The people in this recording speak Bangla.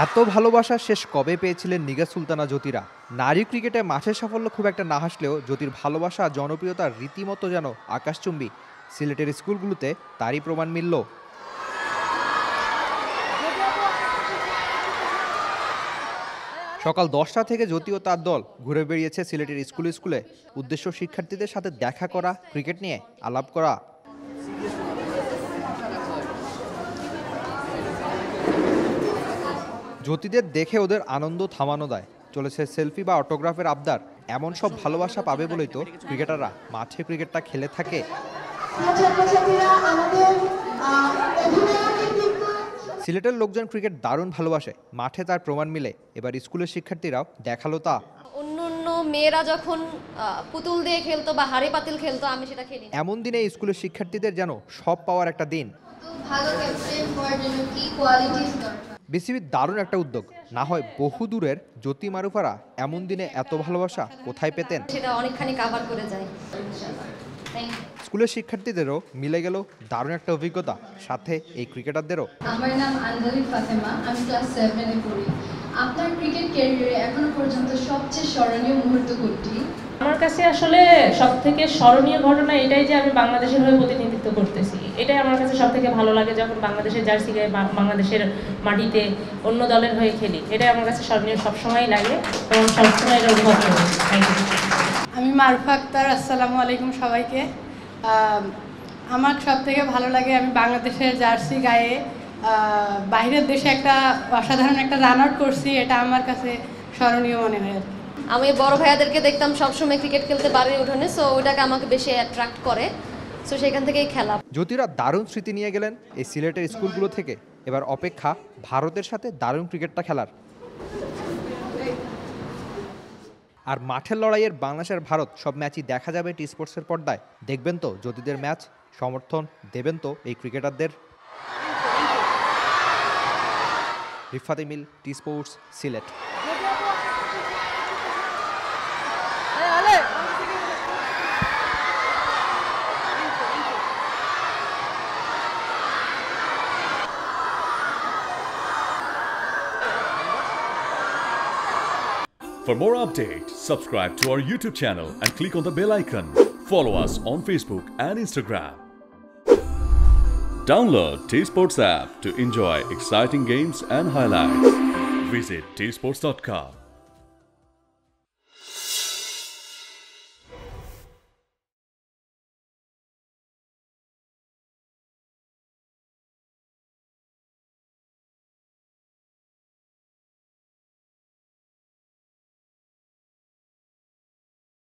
এত ভালোবাসা শেষ কবে পেয়েছিলেন নিগার সুলতানা জ্যোতিরা? নারী ক্রিকেটে মাঠের সাফল্য খুব একটা না হাসলেও জ্যোতির ভালোবাসা জনপ্রিয়তা রীতিমতো যেন আকাশচুম্বী। সিলেটের স্কুলগুলোতে তারই প্রমাণ মিলল। সকাল 10টা থেকে জ্যোতি ও তার দল ঘুরে বেরিয়েছে সিলেটের স্কুলে স্কুলে। উদ্দেশ্য শিক্ষার্থীদের সাথে দেখা করা, ক্রিকেট নিয়ে আলাপ করা। জ্যোতিদের দেখে ওদের আনন্দ থামানো দেয়। চলেছে সেলফি বা অটোগ্রাফের আবদার। এমন সব ভালোবাসা পাবে বলেই তো ক্রিকেটাররা মাঠে ক্রিকেটটা খেলে থাকে। সিলেটের লোকজন ক্রিকেট দারুণ ভালোবাসে, মাঠে তার প্রমাণ মিলে। এবার স্কুলের শিক্ষার্থীরাও দেখালো তা। অন্য মেয়েরা যখন পুতুল দিয়ে খেলতো বা হাড়ি পাতিল খেলতো, আমি সেটা খেলি। এমন দিনে স্কুলের শিক্ষার্থীদের যেন সব পাওয়ার একটা দিন। বিসিবির দারুণ একটা উদ্যোগ। না হয় বহু দূরের জ্যোতি মারুফারা এমন দিনে এত ভালোবাসা কোথায় পেতেন? সেটা অনেকখানি কভার করে যায়। স্কুলের শিক্ষার্থীদেরও মিলে গেল দারুণ একটা অভিজ্ঞতা, সাথে এই ক্রিকেটারদেরও। আমার নাম আঞ্জলি ফাতেমা, আমি ক্লাস 7 এ পড়ি। আপনার ক্রিকেট ক্যারিয়ারে এখনো পর্যন্ত সবচেয়ে স্মরণীয় মুহূর্ত কোনটি? আমার কাছে আসলে সবথেকে স্মরণীয় ঘটনা এটাই যে আমি বাংলাদেশের হয়ে প্রতিনিধিত্ব করতেছি। এটাই আমার কাছে সবথেকে ভালো লাগে, যখন বাংলাদেশের জার্সি গায়ে বাংলাদেশের মাটিতে অন্য দলের হয়ে খেলি। এটাই আমার কাছে স্মরণীয় সবসময়ই লাগে এবং সবসময় এটা অনুভব করি। Thank you. আমি মারুফা আক্তার। আসসালামু আলাইকুম সবাইকে। আমার সবথেকে ভালো লাগে আমি বাংলাদেশের জার্সি গায়ে বাইরের দেশে একটা অসাধারণ একটা রান আউট করছি। এটা আমার কাছে স্মরণীয় মনে হয়। আমি বড় ভাইয়াদেরকে দেখতাম সবসময় ক্রিকেট খেলতে বাড়ির উঠোনে, সো ওইটাকে আমাকে বেশি অ্যাট্রাক্ট করে, সো সেখান থেকেই খেলা। জ্যোতিরা দারুণ স্মৃতি নিয়ে গেলেন এই সিলেটের স্কুলগুলো থেকে। এবার অপেক্ষা ভারতের সাথে দারুণ ক্রিকেটটা খেলার। আর মাঠের লড়াইয়ের বাংলাদেশের ভারত সব ম্যাচই দেখা যাবে টি স্পোর্টসের পর্দায়। দেখবেন তো জ্যোতিদের ম্যাচ, সমর্থন দেবেন তো এই ক্রিকেটারদের। Rifat Emil, T sports, Sylhet. For more updates, subscribe to our YouTube channel and click on the bell icon. Follow us on Facebook and Instagram. Download T-Sports app to enjoy exciting games and highlights. Visit tsports.com.